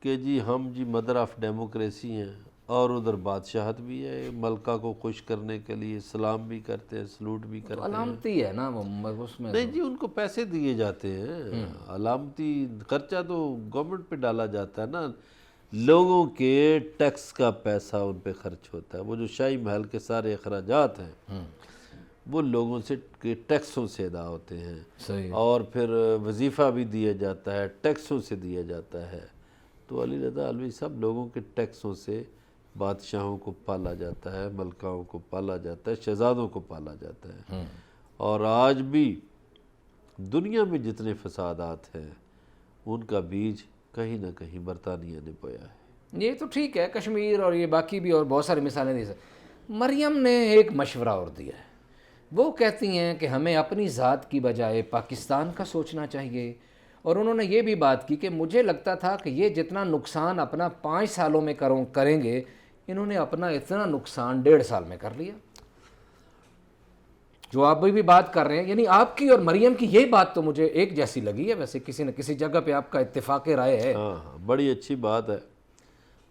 کہ جی ہم جی مدر آف ڈیموکریسی ہیں، اور ادھر بادشاہت بھی ہے، ملکہ کو خوش کرنے کے لیے سلام بھی کرتے ہیں، سلوٹ بھی کرتے ہیں. علامتی ہے نا وہ اس میں. نہیں جی، ان کو پیسے دیے جاتے ہیں، علامتی خرچہ تو گورنمنٹ پہ ڈالا جاتا ہے نا، لوگوں کے ٹیکس کا پیسہ ان پہ خرچ ہوتا ہے. وہ جو شاہی محل کے سارے اخراجات ہیں وہ لوگوں سے ٹیکسوں سے ادا ہوتے ہیں. صحیح. اور پھر وظیفہ بھی دیا جاتا ہے، ٹیکسوں سے دیا جاتا ہے. تو علی رضا علوی صاحب، لوگوں کے ٹیکسوں سے بادشاہوں کو پالا جاتا ہے، ملکاؤں کو پالا جاتا ہے، شہزادوں کو پالا جاتا ہے. اور آج بھی دنیا میں جتنے فسادات ہیں ان کا بیج کہیں نہ کہیں برطانیہ نے بویا ہے. یہ تو ٹھیک ہے، کشمیر اور یہ باقی بھی اور بہت ساری مثالیں دی سکتے. مریم نے ایک مشورہ اور دیا ہے. وہ کہتی ہیں کہ ہمیں اپنی ذات کی بجائے پاکستان کا سوچنا چاہیے. اور انہوں نے یہ بھی بات کی کہ مجھے لگتا تھا کہ یہ جتنا نقصان اپنا 5 سالوں میں کریں گے، انہوں نے اپنا اتنا نقصان 1.5 سال میں کر لیا. جو آپ بھی بات کر رہے ہیں، یعنی آپ کی اور مریم کی یہ بات تو مجھے ایک جیسی لگی ہے. ویسے کسی نہ کسی جگہ پہ آپ کا اتفاق رائے ہے. ہاں، بڑی اچھی بات ہے.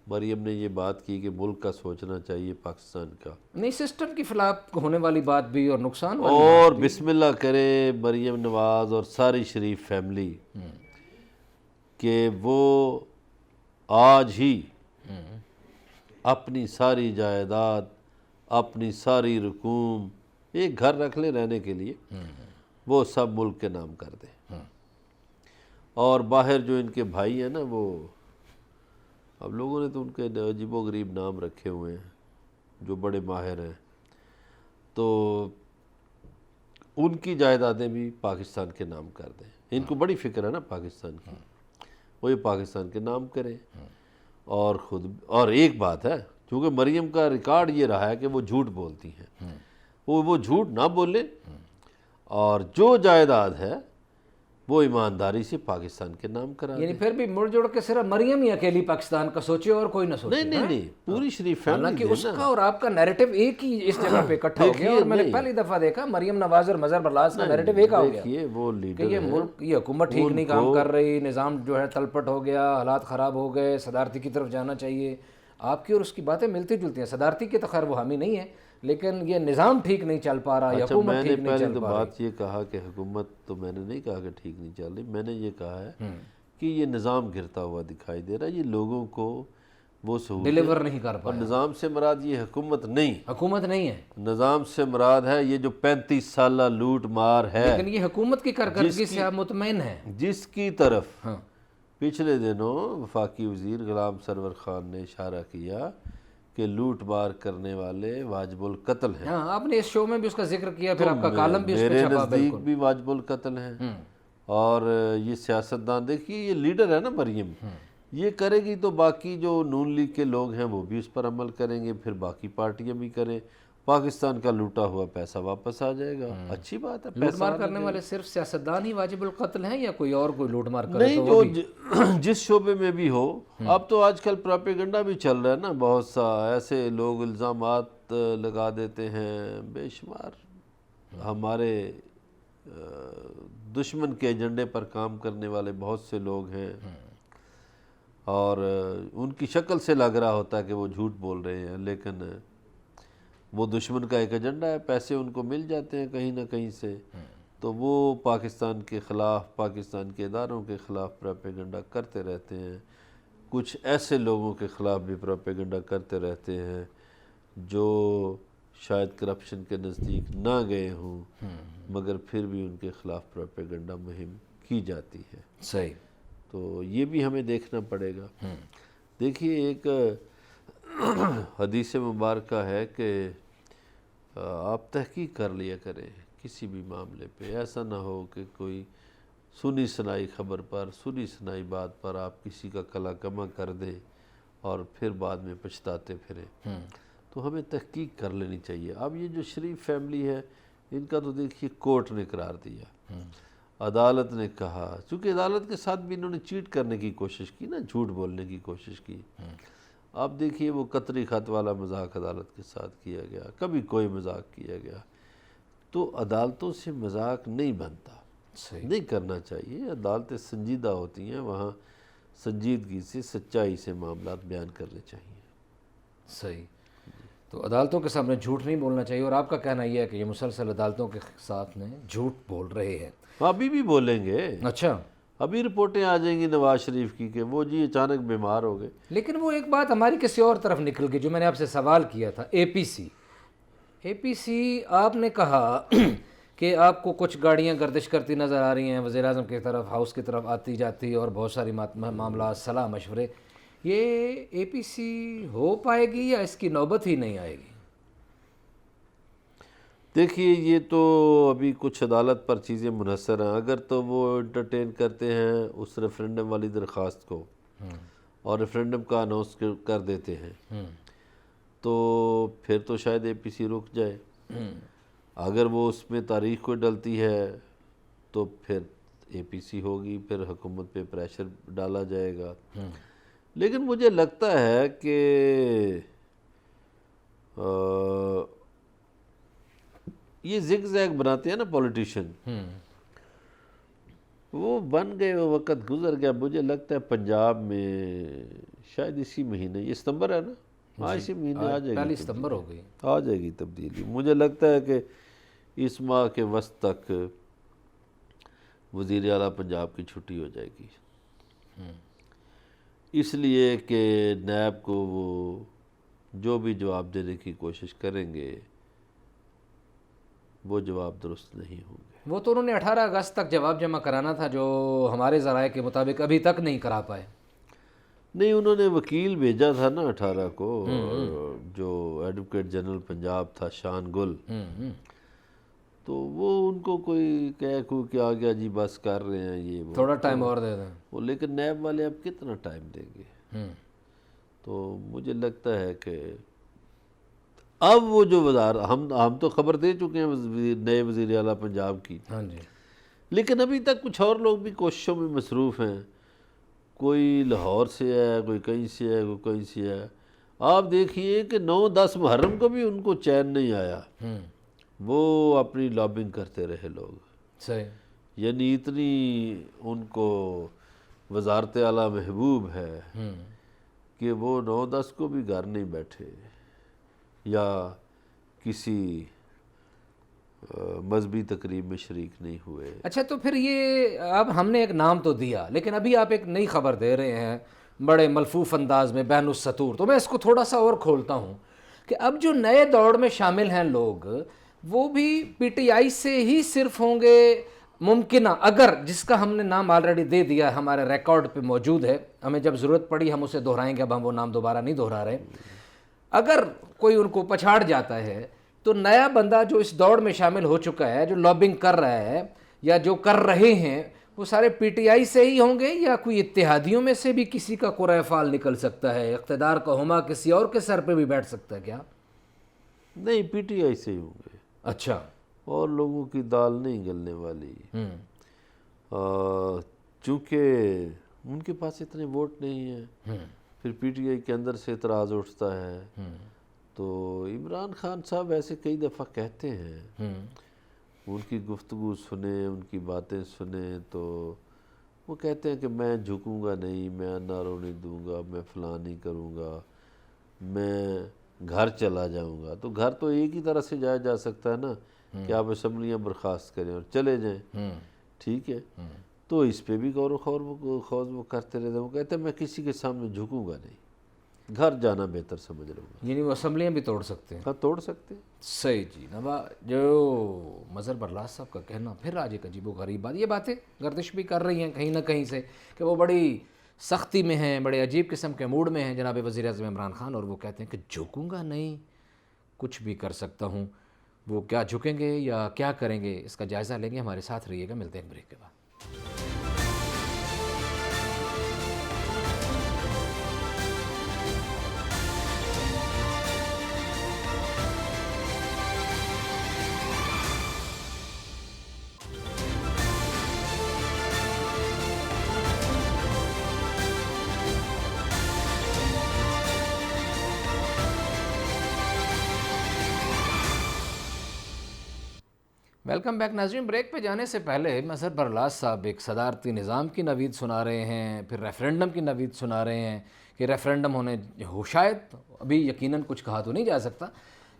مریم نے یہ بات کی کہ ملک کا سوچنا چاہیے، پاکستان کا نہیں. سسٹم کی خلاف ہونے والی بات بھی اور نقصان والی اور بسم اللہ کرے مریم نواز اور ساری شریف فیملی کہ وہ آج ہی اپنی ساری جائیداد، اپنی ساری رقوم، ایک گھر رکھ لے رہنے کے لیے، وہ سب ملک کے نام کر دیں. اور باہر جو ان کے بھائی ہیں نا، وہ اب لوگوں نے تو ان کے عجیب و غریب نام رکھے ہوئے ہیں جو بڑے ماہر ہیں، تو ان کی جائیدادیں بھی پاکستان کے نام کر دیں. ان کو بڑی فکر ہے نا پاکستان کی، وہ یہ پاکستان کے نام کریں. اور خود اور ایک بات ہے، کیونکہ مریم کا ریکارڈ یہ رہا ہے کہ وہ جھوٹ بولتی ہیں، وہ جھوٹ نہ بولے، اور جو جائیداد ہے وہ ایمانداری سے پاکستان کے نام کرا دیں. یعنی پھر بھی مڑ جوڑ کے صرف مریم ہی اکیلی پاکستان کا سوچے اور کوئی نہ سوچے. نہیں، پوری شریف فیملی. حالانکہ اس کا اور آپ کا نیریٹو ایک ہی اس جگہ پہ اکٹھا ہو گیا. اور میں نے پہلی دفعہ دیکھا مریم نواز اور مظہر برلاز کا نیریٹو ایک ہو گیا. دیکھیے وہ کہ لیڈر یہ ملک، یہ حکومت ٹھیک نہیں کام کر رہی، نظام جو ہے تلپٹ ہو گیا، حالات خراب ہو گئے، صدارتی کی طرف جانا چاہیے. آپ کی اور اس کی باتیں ملتی جلتی ہیں. صدارتی کے تو خیر وہ حامی نہیں ہے، لیکن یہ نظام ٹھیک نہیں چل پا رہا، حکومت ٹھیک نہیں چل پا رہی. میں نے پہلے تو بات یہ کہا کہ حکومت، تو میں نے نہیں کہا کہ ٹھیک نہیں چل رہی، میں نے یہ کہا ہے کہ یہ نظام گرتا ہوا دکھائی دے رہا ہے. یہ لوگوں کو وہ سہولت ڈیلیور نہیں کر اور پایا. نظام سے مراد یہ حکومت نہیں، حکومت نہیں ہے، نظام سے مراد ہے یہ جو 35 سالہ لوٹ مار ہے، لیکن یہ حکومت کی کارکردگی سے آپ مطمئن ہیں؟ جس کی طرف ہاں. پچھلے دنوں وفاقی وزیر غلام سرور خان نے اشارہ کیا کہ لوٹ مار کرنے والے واجب القتل ہیں. ہاں، آپ نے اس شو میں بھی اس کا ذکر کیا، پھر آپ کا کالم بھی اس پہ میرے چھپا. نزدیک بھی واجب القتل ہیں. اور یہ سیاستدان، دیکھیے یہ لیڈر ہے نا مریم، یہ کرے گی تو باقی جو نون لیگ کے لوگ ہیں وہ بھی اس پر عمل کریں گے، پھر باقی پارٹیاں بھی کریں. پاکستان کا لوٹا ہوا پیسہ واپس آ جائے گا. اچھی بات ہے. لوٹ مار کرنے والے صرف سیاستدان ہی واجب القتل ہیں یا کوئی اور کوئی لوٹ مار کرے نہیں، جو جس شعبے میں بھی ہو. اب تو آج کل پروپیگنڈا بھی چل رہا ہے نا، بہت سا ایسے لوگ الزامات لگا دیتے ہیں بے شمار. ہمارے دشمن کے ایجنڈے پر کام کرنے والے بہت سے لوگ ہیں، اور ان کی شکل سے لگ رہا ہوتا ہے کہ وہ جھوٹ بول رہے ہیں، لیکن وہ دشمن کا ایک ایجنڈا ہے. پیسے ان کو مل جاتے ہیں کہیں نہ کہیں سے، تو وہ پاکستان کے خلاف، پاکستان کے اداروں کے خلاف پروپیگنڈا کرتے رہتے ہیں. کچھ ایسے لوگوں کے خلاف بھی پروپیگنڈا کرتے رہتے ہیں جو شاید کرپشن کے نزدیک نہ گئے ہوں، مگر پھر بھی ان کے خلاف پروپیگنڈا مہم کی جاتی ہے. صحیح. تو یہ بھی ہمیں دیکھنا پڑے گا. دیکھیے ایک حدیث مبارکہ ہے کہ آپ تحقیق کر لیا کریں کسی بھی معاملے پہ. ایسا نہ ہو کہ کوئی سنی سنائی خبر پر، سنی سنائی بات پر آپ کسی کا کلا کما کر دیں اور پھر بعد میں پچھتاتے پھریں. تو ہمیں تحقیق کر لینی چاہیے. اب یہ جو شریف فیملی ہے، ان کا تو دیکھیے کورٹ نے قرار دیا، عدالت نے کہا، چونکہ عدالت کے ساتھ بھی انہوں نے چیٹ کرنے کی کوشش کی نا، جھوٹ بولنے کی کوشش کی۔ آپ دیکھیے وہ قطری خط والا مذاق عدالت کے ساتھ کیا گیا، کبھی کوئی مذاق کیا گیا، تو عدالتوں سے مذاق نہیں بنتا، صحیح، نہیں کرنا چاہیے۔ عدالتیں سنجیدہ ہوتی ہیں، وہاں سنجیدگی سے، سچائی سے معاملات بیان کرنے چاہیے۔ صحیح۔ تو عدالتوں کے سامنے جھوٹ نہیں بولنا چاہیے، اور آپ کا کہنا یہ ہے کہ یہ مسلسل عدالتوں کے ساتھ میں جھوٹ بول رہے ہیں۔ ابھی بھی بولیں گے، اچھا، ابھی رپورٹیں آ جائیں گی نواز شریف کی کہ وہ جی اچانک بیمار ہو گئے۔ لیکن وہ ایک بات ہماری کسی اور طرف نکل گئی جو میں نے آپ سے سوال کیا تھا، اے پی سی آپ نے کہا کہ آپ کو کچھ گاڑیاں گردش کرتی نظر آ رہی ہیں وزیر اعظم کی طرف، ہاؤس کی طرف آتی جاتی، اور بہت ساری معاملات، صلاح مشورے، یہ اے پی سی ہو پائے گی یا اس کی نوبت ہی نہیں آئے گی؟ دیکھیے یہ تو ابھی کچھ عدالت پر چیزیں منحصر ہیں، اگر تو وہ انٹرٹین کرتے ہیں اس ریفرینڈم والی درخواست کو اور ریفرینڈم کا اناؤنس کر دیتے ہیں تو پھر تو شاید اے پی سی رک جائے۔ اگر وہ اس میں تاریخ کو ڈلتی ہے تو پھر اے پی سی ہوگی، پھر حکومت پہ پریشر ڈالا جائے گا۔ لیکن مجھے لگتا ہے کہ یہ زگ زیگ بناتے ہیں نا پولیٹیشین، وہ بن گئے، وہ وقت گزر گیا۔ مجھے لگتا ہے پنجاب میں شاید اسی مہینے، یہ ستمبر ہے نا، ہاں اسی مہینے آ جائے گی، پہلی ستمبر ہو گئی، آ جائے گی تبدیلی۔ مجھے لگتا ہے کہ اس ماہ کے وسط تک وزیر اعلیٰ پنجاب کی چھٹی ہو جائے گی، اس لیے کہ نیب کو وہ جو بھی جواب دینے کی کوشش کریں گے وہ جواب درست نہیں ہوں گے۔ وہ تو انہوں نے 18 اگست تک جواب جمع کرانا تھا، جو ہمارے ذرائع کے مطابق ابھی تک نہیں کرا پائے۔ نہیں، انہوں نے وکیل بھیجا تھا نا 18 کو، جو ایڈوکیٹ جنرل پنجاب تھا شان گل، تو وہ ان کو کوئی کہ آ گیا جی بس کر رہے ہیں یہ وہ، تھوڑا ٹائم اور دے دیں۔ وہ لیکن نیب والے اب کتنا ٹائم دیں گے؟ تو مجھے لگتا ہے کہ اب وہ جو ہم تو خبر دے چکے ہیں نئے وزیر اعلیٰ پنجاب کی، ہاں جی، لیکن ابھی تک کچھ اور لوگ بھی کوششوں میں مصروف ہیں، کوئی لاہور سے ہے، کوئی کہیں سے ہے، کوئی کہیں سے ہے۔ آپ دیکھیے کہ 9-10 محرم کو بھی ان کو چین نہیں آیا، وہ اپنی لابنگ کرتے رہے لوگ، صحیح، یعنی اتنی ان کو وزارت اعلیٰ محبوب ہے کہ وہ 9-10 کو بھی گھر نہیں بیٹھے یا کسی مذہبی تقریب میں شریک نہیں ہوئے۔ اچھا، تو پھر یہ اب ہم نے ایک نام تو دیا، لیکن ابھی آپ ایک نئی خبر دے رہے ہیں بڑے ملفوف انداز میں، بین السطور، تو میں اس کو تھوڑا سا اور کھولتا ہوں کہ اب جو نئے دوڑ میں شامل ہیں لوگ، وہ بھی پی ٹی آئی سے ہی صرف ہوں گے ممکنہ، اگر جس کا ہم نے نام آلریڈی دے دیا، ہمارے ریکارڈ پہ موجود ہے، ہمیں جب ضرورت پڑی ہم اسے دہرائیں گے، اب ہم وہ نام دوبارہ نہیں دہرا رہے، اگر کوئی ان کو پچھاڑ جاتا ہے تو نیا بندہ جو اس دوڑ میں شامل ہو چکا ہے، جو لابنگ کر رہا ہے یا جو کر رہے ہیں، وہ سارے پی ٹی آئی سے ہی ہوں گے یا کوئی اتحادیوں میں سے بھی کسی کا قرعہ فعال نکل سکتا ہے، اقتدار کا ہما کسی اور کے سر پہ بھی بیٹھ سکتا ہے کیا؟ نہیں، پی ٹی آئی سے ہی ہوں گے، اچھا، اور لوگوں کی دال نہیں گلنے والی، چونکہ ان کے پاس اتنے ووٹ نہیں ہیں، پھر پی ٹی آئی کے اندر سے اعتراض اٹھتا ہے۔ تو عمران خان صاحب ایسے کئی دفعہ کہتے ہیں، ان کی گفتگو سنیں، ان کی باتیں سنیں، تو وہ کہتے ہیں کہ میں جھکوں گا نہیں، میں انا رونے دوں گا، میں فلاں نہیں کروں گا، میں گھر چلا جاؤں گا۔ تو گھر تو ایک ہی طرح سے جایا جا سکتا ہے نا کہ آپ اسمبلیاں برخاست کریں اور چلے جائیں، ٹھیک ہے؟ تو اس پہ بھی غور و خوض وہ کرتے رہتے ہیں، وہ کہتے ہیں میں کسی کے سامنے جھکوں گا نہیں، گھر جانا بہتر سمجھ رہا ہوں۔ یعنی وہ اسمبلیاں بھی توڑ سکتے ہیں؟ ہاں، توڑ سکتے ہیں۔ صحیح جی، جو مظہر برلاس صاحب کا کہنا پھر آج ایک عجیب و غریب بات، یہ باتیں گردش بھی کر رہی ہیں کہیں نہ کہیں سے کہ وہ بڑی سختی میں ہیں، بڑے عجیب قسم کے موڈ میں ہیں جناب وزیر اعظم عمران خان، اور وہ کہتے ہیں کہ جھکوں گا نہیں، کچھ بھی کر سکتا ہوں۔ وہ کیا جھکیں گے یا کیا کریں گے، اس کا جائزہ لیں گے، ہمارے ساتھ رہیے گا، ملتے ہیں بریک کے بعد۔ ویلکم بیک ناظرین. بریک پہ جانے سے پہلے مظہر برلاس صاحب ایک صدارتی نظام کی نوید سنا رہے ہیں, پھر ریفرینڈم کی نوید سنا رہے ہیں کہ ریفرینڈم ہونے ہو, شاید ابھی یقیناً کچھ کہا تو نہیں جا سکتا.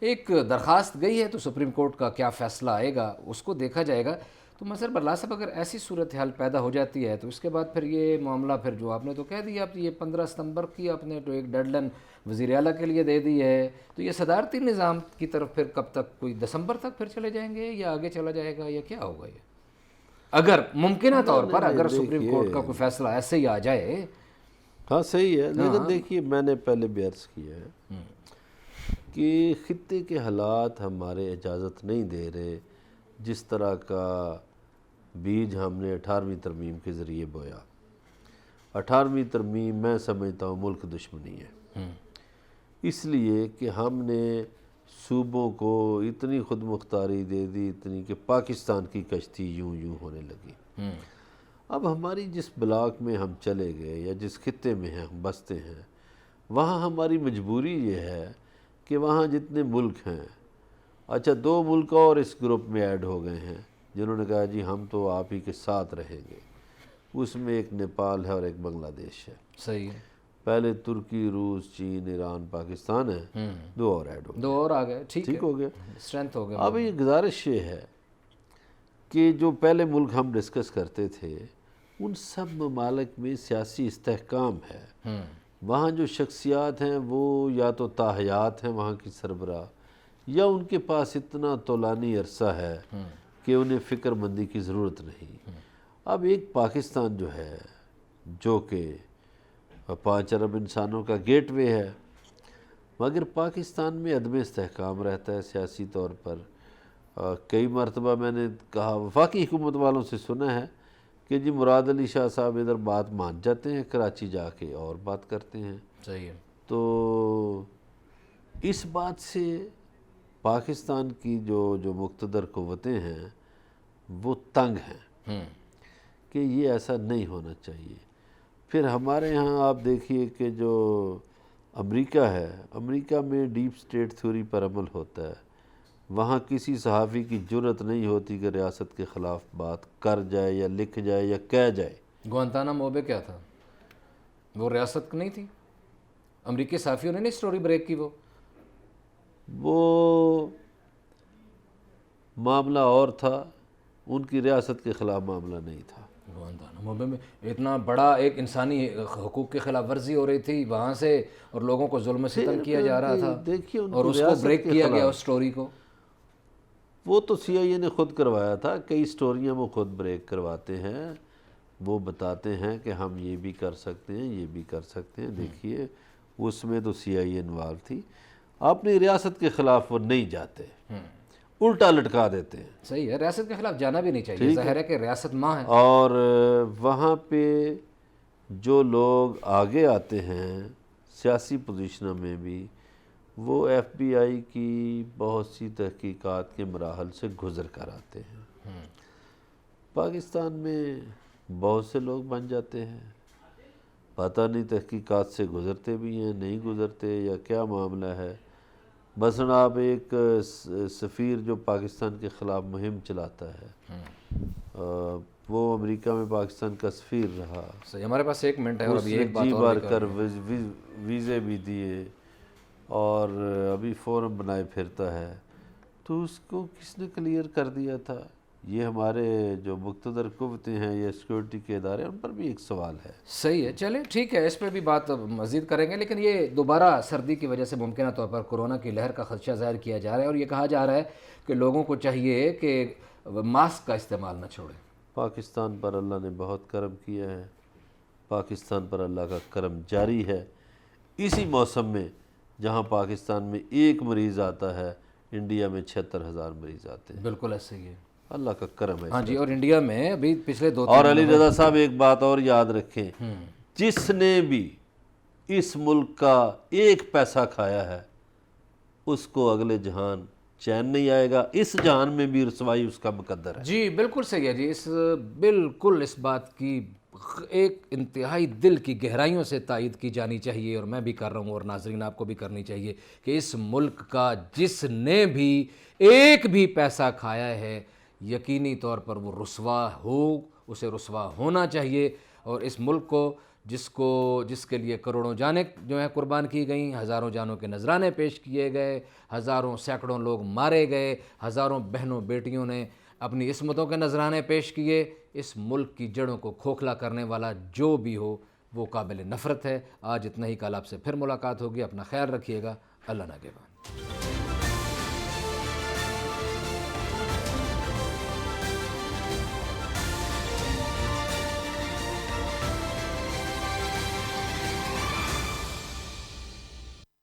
ایک درخواست گئی ہے تو سپریم کورٹ کا کیا فیصلہ آئے گا اس کو دیکھا جائے گا. تو مظہر برلاس صاحب, اگر ایسی صورتحال پیدا ہو جاتی ہے تو اس کے بعد پھر یہ معاملہ, پھر جو آپ نے تو کہہ دیا, یہ 15 ستمبر کی آپ نے تو ایک ڈیڈ لائن وزیر اعلیٰ کے لیے دے دی ہے, تو یہ صدارتی نظام کی طرف پھر کب تک, کوئی دسمبر تک پھر چلے جائیں گے یا آگے چلا جائے گا یا کیا ہوگا یہ, اگر ممکنہ طور پر اگر سپریم کورٹ کا کوئی فیصلہ ایسے ہی آ جائے؟ ہاں صحیح ہے, لیکن دیکھیے میں نے پہلے بھی عرض کیا ہے کہ خطے کے حالات ہمارے اجازت نہیں دے رہے. جس طرح کا بیج ہم نے 18ویں ترمیم کے ذریعے بویا, 18ویں ترمیم میں سمجھتا ہوں ملک دشمنی ہے, اس لیے کہ ہم نے صوبوں کو اتنی خود مختاری دے دی, اتنی کہ پاکستان کی کشتی یوں یوں ہونے لگی. اب ہماری جس بلاک میں ہم چلے گئے یا جس خطے میں ہم بستے ہیں, وہاں ہماری مجبوری یہ ہے کہ وہاں جتنے ملک ہیں, اچھا 2 ملک اور اس گروپ میں ایڈ ہو گئے ہیں جنہوں نے کہا جی ہم تو آپ ہی کے ساتھ رہیں گے. اس میں ایک نیپال ہے اور ایک بنگلہ دیش ہے. صحیح ہے. پہلے ترکی, روس, چین, ایران, پاکستان ہے, 2 اور ایڈ ہو گئے, 2 اور آ گئے, ٹھیک ہو گیا, اسٹرینتھ ہو گیا. اب یہ گزارش یہ ہے کہ جو پہلے ملک ہم ڈسکس کرتے تھے ان سب ممالک میں سیاسی استحکام ہے. وہاں جو شخصیات ہیں وہ یا تو تاحیات ہیں وہاں کی سربراہ, یا ان کے پاس اتنا طولانی عرصہ ہے کہ انہیں فکر مندی کی ضرورت نہیں. اب ایک پاکستان جو ہے جو کہ 5 ارب انسانوں کا گیٹ وے ہے, مگر پاکستان میں عدم استحکام رہتا ہے سیاسی طور پر. کئی مرتبہ میں نے کہا, وفاقی حکومت والوں سے سنا ہے کہ جی مراد علی شاہ صاحب ادھر بات مان جاتے ہیں, کراچی جا کے اور بات کرتے ہیں. صحیح ہے. تو اس بات سے پاکستان کی جو مقتدر قوتیں ہیں وہ تنگ ہیں کہ یہ ایسا نہیں ہونا چاہیے. پھر ہمارے ہاں آپ دیکھیے کہ جو امریکہ ہے, امریکہ میں ڈیپ اسٹیٹ تھیوری پر عمل ہوتا ہے. وہاں کسی صحافی کی جرت نہیں ہوتی کہ ریاست کے خلاف بات کر جائے یا لکھ جائے یا کہہ جائے. گوانتانامو بے کیا تھا, وہ ریاست نہیں تھی؟ امریکی صحافیوں نے نہیں سٹوری بریک کی, وہ معاملہ اور تھا, ان کی ریاست کے خلاف معاملہ نہیں تھا. گوانتانامو بے میں اتنا بڑا ایک انسانی حقوق کی خلاف ورزی ہو رہی تھی وہاں سے, اور لوگوں کو ظلم و ستم کیا جا رہا تھا, دیکھیے اور اس کو بریک کیا گیا اس سٹوری کو. وہ تو سی آئی اے نے خود کروایا تھا, کئی سٹوریاں وہ خود بریک کرواتے ہیں, وہ بتاتے ہیں کہ ہم یہ بھی کر سکتے ہیں, یہ بھی کر سکتے ہیں. دیکھیے اس میں تو سی آئی اے انوالو تھی. اپنی ریاست کے خلاف وہ نہیں جاتے, الٹا لٹکا دیتے ہیں. صحیح ہے, ریاست کے خلاف جانا بھی نہیں چاہیے, ظاہر ہے کہ ریاست ماں ہے. اور وہاں پہ جو لوگ آگے آتے ہیں سیاسی پوزیشنوں میں بھی, وہ ایف بی آئی کی بہت سی تحقیقات کے مراحل سے گزر کر آتے ہیں. پاکستان میں بہت سے لوگ بن جاتے ہیں, پتہ نہیں تحقیقات سے گزرتے بھی ہیں نہیں گزرتے یا کیا معاملہ ہے. مثلا آپ ایک سفیر جو پاکستان کے خلاف مہم چلاتا ہے, وہ امریکہ میں پاکستان کا سفیر رہا. صحیح, ہمارے پاس 1 منٹ ہے اور ابھی ایک بات جی اور بار کر ویزے بھی دیے اور ابھی فورم بنائے پھرتا ہے, تو اس کو کس نے کلیئر کر دیا تھا؟ یہ ہمارے جو مقتدر قوتیں ہیں یا سیکورٹی کے ادارے, ان پر بھی ایک سوال ہے. صحیح ہے, چلیں ٹھیک ہے, اس پہ بھی بات مزید کریں گے. لیکن یہ دوبارہ سردی کی وجہ سے ممکنہ طور پر کورونا کی لہر کا خدشہ ظاہر کیا جا رہا ہے, اور یہ کہا جا رہا ہے کہ لوگوں کو چاہیے کہ ماسک کا استعمال نہ چھوڑیں. پاکستان پر اللہ نے بہت کرم کیا ہے, پاکستان پر اللہ کا کرم جاری ہے. اسی موسم میں جہاں پاکستان میں 1 مریض آتا ہے, انڈیا میں 76,000 مریض آتے ہیں. بالکل ایسے ہی ہے, اللہ کا کرم ہے. ہاں جی, اور انڈیا میں ابھی پچھلے 2 اور علی رضا صاحب ایک بات اور یاد رکھیں, جس نے بھی اس ملک کا 1 پیسہ کھایا ہے اس کو اگلے جہان چین نہیں آئے گا, اس جہان میں بھی رسوائی اس کا مقدر ہے. جی بالکل صحیح ہے جی, بالکل اس بات کی ایک انتہائی دل کی گہرائیوں سے تائید کی جانی چاہیے, اور میں بھی کر رہا ہوں اور ناظرین آپ کو بھی کرنی چاہیے کہ اس ملک کا جس نے بھی 1 بھی پیسہ کھایا ہے یقینی طور پر وہ رسوا ہو، اسے رسوا ہونا چاہیے، اور اس ملک کو جس کے لیے کروڑوں جانیں جو ہیں قربان کی گئیں، ہزاروں جانوں کے نذرانے پیش کیے گئے، ہزاروں سینکڑوں لوگ مارے گئے، ہزاروں بہنوں بیٹیوں نے اپنی عصمتوں کے نذرانے پیش کیے، اس ملک کی جڑوں کو کھوکھلا کرنے والا جو بھی ہو وہ قابل نفرت ہے۔ آج اتنا ہی، کل آپ سے پھر ملاقات ہوگی، اپنا خیال رکھیے گا، اللہ نگہبان۔